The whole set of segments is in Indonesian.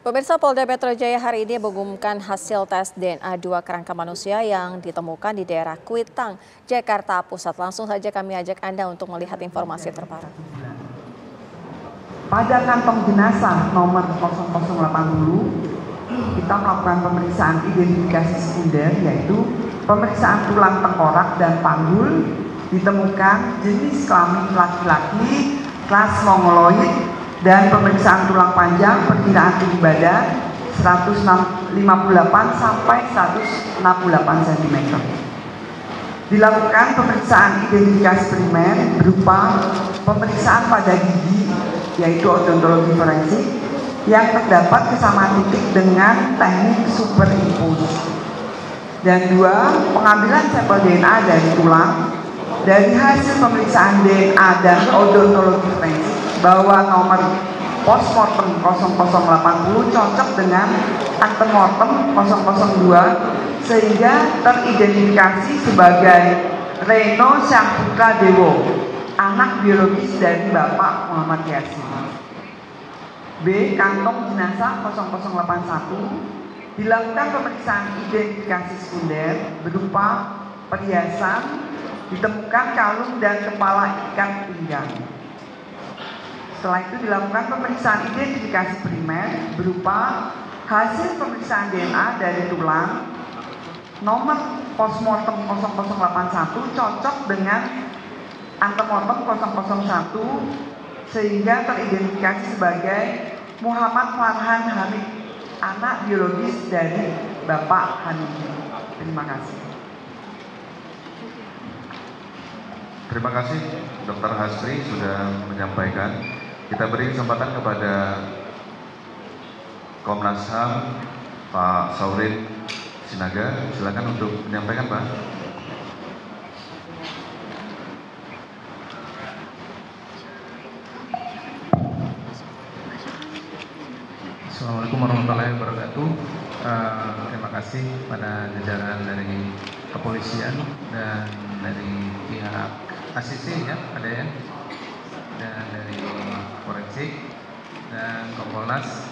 Pemirsa, Polda Metro Jaya hari ini mengumumkan hasil tes DNA 2 kerangka manusia yang ditemukan di daerah Kuitang, Jakarta Pusat. Langsung saja kami ajak Anda untuk melihat informasi terbaru. Pada kantong jenazah nomor 0080, kita melakukan pemeriksaan identifikasi sekunder, yaitu pemeriksaan tulang tengkorak dan panggul. Ditemukan jenis kelamin laki-laki, ras mongoloid, dan pemeriksaan tulang panjang perkiraan tinggi badan 158 sampai 168 cm. Dilakukan pemeriksaan identifikasi primer berupa pemeriksaan pada gigi, yaitu odontologi forensik, yang terdapat kesamaan titik dengan teknik superimpose. Dan 2, pengambilan sampel DNA dari tulang. Dari hasil pemeriksaan DNA dan odontologi forensik bahwa nomor postmortem 0080 cocok dengan antemortem 002 sehingga teridentifikasi sebagai Reno Syahputra Dewo, anak biologis dari Bapak Muhammad Yasin. B. Kantong jenazah 0081 dilakukan pemeriksaan identifikasi sekunder berupa perhiasan, ditemukan kalung dan kepala ikan pinggang. Setelah itu dilakukan pemeriksaan identifikasi primer berupa hasil pemeriksaan DNA dari tulang. Nomor postmortem 0081 cocok dengan antemortem 001 sehingga teridentifikasi sebagai Muhammad Farhan Hamid, anak biologis dari Bapak Hamid. Terima kasih. Terima kasih Dr. Hasri sudah menyampaikan. Kita beri kesempatan kepada Komnas HAM Pak Saurin Sinaga. Silakan untuk menyampaikan, Pak. Assalamualaikum warahmatullahi wabarakatuh. Terima kasih pada jajaran dari kepolisian dan dari pihak ACC ya, ada ya, dan dari forensik dan Kompolnas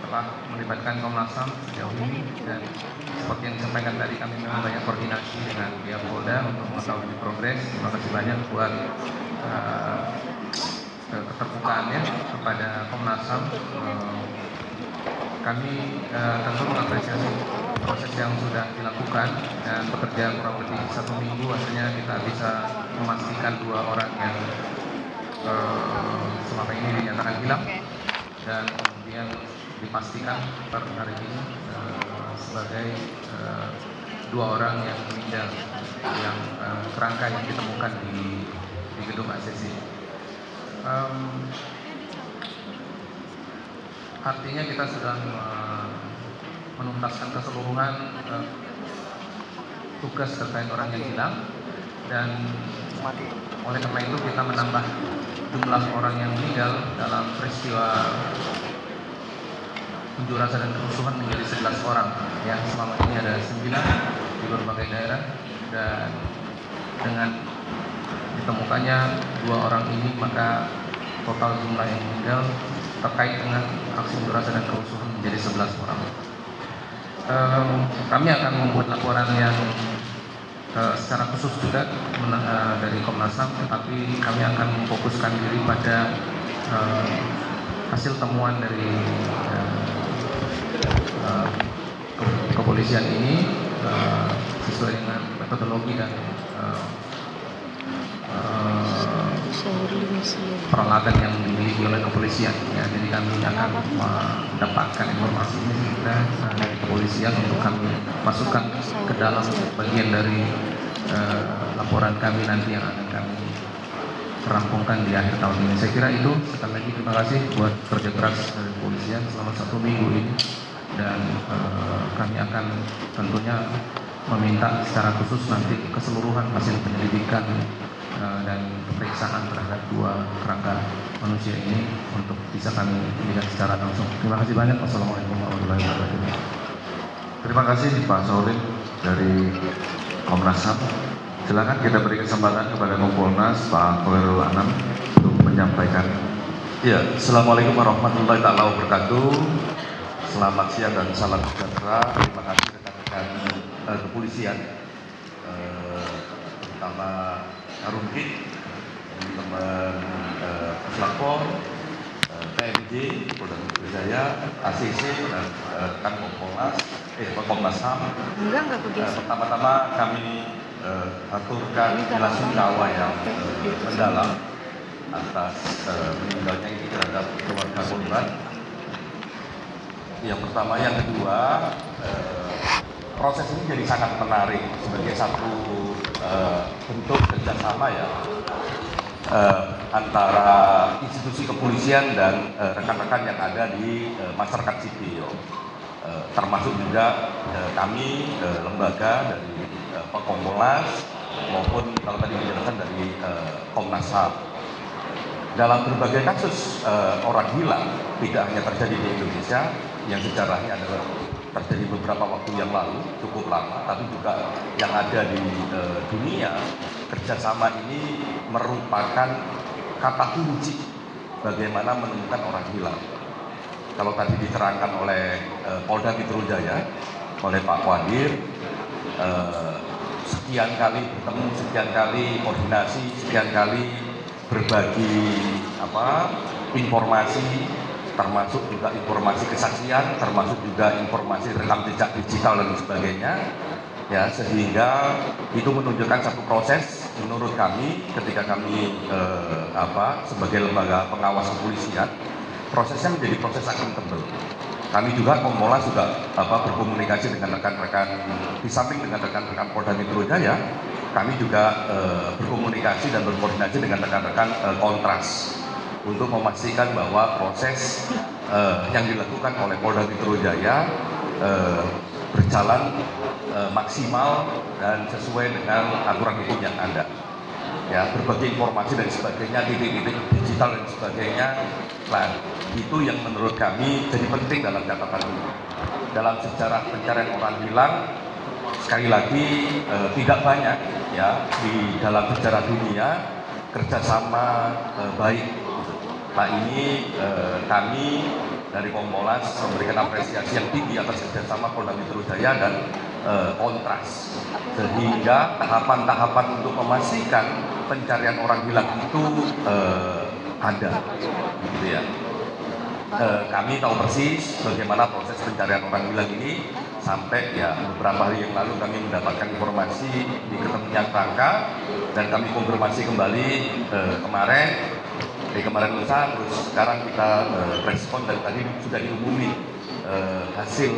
telah melibatkan Komnas HAM sejauh ini, dan seperti yang disampaikan tadi kami memang banyak koordinasi dengan pihak Polda untuk mengetahui progres. Terima kasih banyak buat keterbukaannya kepada Komnas HAM. Kami tentu mengapresiasi proses yang sudah dilakukan dan bekerja kurang lebih 1 minggu, akhirnya kita bisa memastikan 2 orang yang selama ini dinyatakan hilang dan kemudian dipastikan per hari ini sebagai 2 orang yang meninggal, yang kerangka yang ditemukan di gedung ACC. Artinya kita sudah menuntaskan keseluruhan tugas terkait orang yang hilang, dan oleh karena itu kita menambah jumlah orang yang meninggal dalam peristiwa unjuk rasa dan kerusuhan menjadi 11 orang. Yang selama ini ada 9 di berbagai daerah, dan dengan ditemukannya 2 orang ini maka total jumlah yang meninggal terkait dengan aksi unjuk rasa dan kerusuhan menjadi 11 orang. Kami akan membuat laporan yang secara khusus juga dari Komnas HAM, tetapi kami akan memfokuskan diri pada hasil temuan dari kepolisian ini sesuai dengan metodologi dan peralatan yang dimiliki oleh kepolisian ya. Jadi kami akan mendapatkan informasi ini dari kepolisian untuk kami masukkan ke dalam bagian dari laporan kami nanti yang akan kami rampungkan di akhir tahun ini. Saya kira itu. Sekali lagi terima kasih buat kerja keras dari kepolisian selama 1 minggu ini, dan kami akan tentunya meminta secara khusus nanti keseluruhan hasil penyelidikan dan pemeriksaan terhadap 2 kerangka manusia ini untuk bisa kami lihat secara langsung. Terima kasih banyak. Wassalamualaikum warahmatullahi wabarakatuh. Terima kasih Pak Saurin dari Komnas HAM. Silakan kita beri kesempatan kepada Kompolnas Pak Khoirul Anam untuk menyampaikan Ya, Assalamualaikum warahmatullahi wabarakatuh. Selamat siang dan salam sejahtera. Terima kasih rekan-rekan kepolisian, terutama Karumkit, teman-teman Puslapor, PMJ, Polda Metro Jaya, ACC, dan rekan Komnas HAM. Pertama-tama kami aturkan bela sungkawa yang mendalam atas meninggalnya ini terhadap keluarga korban. Yang pertama, yang kedua, proses ini jadi sangat menarik sebagai satu bentuk kerjasama ya antara institusi kepolisian dan rekan-rekan yang ada di masyarakat sipil, termasuk juga kami lembaga dari Kompolnas maupun kalau tadi dijelaskan dari Komnas HAM. Dalam berbagai kasus orang hilang, tidak hanya terjadi di Indonesia, yang sejarahnya adalah terjadi beberapa waktu yang lalu, cukup lama, tapi juga yang ada di dunia, kerjasama ini merupakan kata kunci bagaimana menemukan orang hilang. Kalau tadi diterangkan oleh Polda Metro Jaya, oleh Pak Wadir, sekian kali bertemu, sekian kali koordinasi, sekian kali berbagi informasi, termasuk juga informasi kesaksian, termasuk juga informasi rekam jejak digital dan sebagainya, ya, sehingga itu menunjukkan satu proses menurut kami ketika kami sebagai lembaga pengawas kepolisian, prosesnya menjadi proses akuntabel. Kami juga Kompolnas juga berkomunikasi dengan rekan-rekan, di samping dengan rekan-rekan Polda Metro Jaya, kami juga berkomunikasi dan berkoordinasi dengan rekan-rekan Kontras untuk memastikan bahwa proses yang dilakukan oleh Polda Metro Jaya berjalan maksimal dan sesuai dengan aturan hukum yang ada. Ya, berbagai informasi dan sebagainya, titik-titik digital dan sebagainya, nah, itu yang menurut kami jadi penting dalam catatan ini. Dalam sejarah pencarian orang hilang, sekali lagi tidak banyak ya di dalam sejarah dunia kerjasama baik. Nah, ini kami dari Kompolnas memberikan apresiasi yang tinggi atas kerjasama Polda Metro Jaya dan Kontras, sehingga tahapan-tahapan untuk memastikan pencarian orang hilang itu ada, gitu ya. Kami tahu persis bagaimana proses pencarian orang hilang ini sampai ya beberapa hari yang lalu kami mendapatkan informasi di ketemunya kerangka dan kami konfirmasi kembali kemarin lusa, terus sekarang kita respon dan tadi sudah diumumi hasil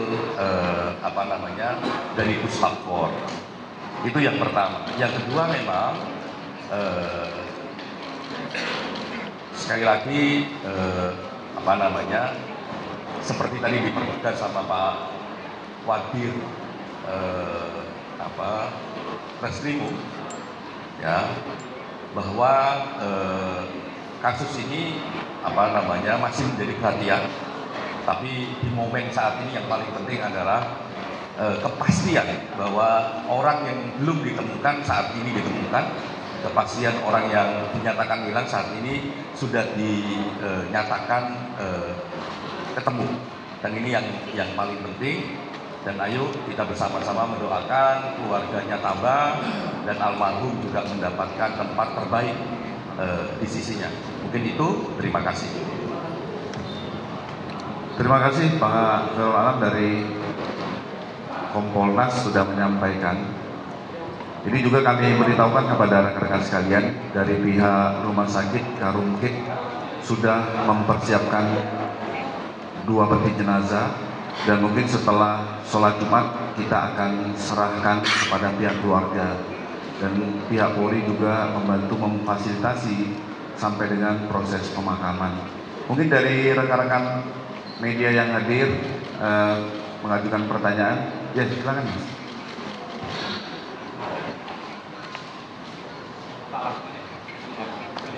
dari Puslapor. Itu yang pertama. Yang kedua memang sekali lagi seperti tadi dipertegas sama Pak Wadir Reskrimum ya, bahwa kasus ini masih menjadi perhatian, tapi di momen saat ini yang paling penting adalah kepastian bahwa orang yang belum ditemukan saat ini ditemukan, kepastian orang yang dinyatakan hilang saat ini sudah dinyatakan ketemu, dan ini yang paling penting. Dan ayo kita bersama-sama mendoakan keluarganya tabah dan almarhum juga mendapatkan tempat terbaik di sisinya. Mungkin itu, terima kasih. Terima kasih Pak Khairul Anam dari Kompolnas sudah menyampaikan. Ini juga kami beritahukan kepada rekan-rekan sekalian dari pihak Rumah Sakit Karumkit sudah mempersiapkan 2 peti jenazah, dan mungkin setelah sholat Jumat kita akan serahkan kepada pihak keluarga, dan pihak Polri juga membantu memfasilitasi sampai dengan proses pemakaman. Mungkin dari rekan-rekan media yang hadir mengajukan pertanyaan, ya silakan Mas.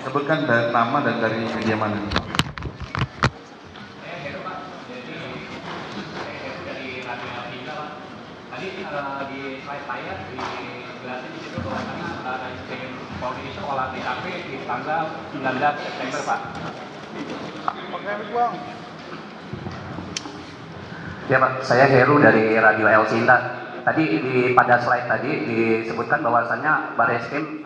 Sebutkan nama dan dari media mana. Tadi di slide saya dijelasin di situ bahwa tim Polri itu olah TKP di tanggal 19 September Pak. Ya Pak, saya Heru dari Radio El Sinta. Tadi pada slide tadi disebutkan bahwasannya Barreskrim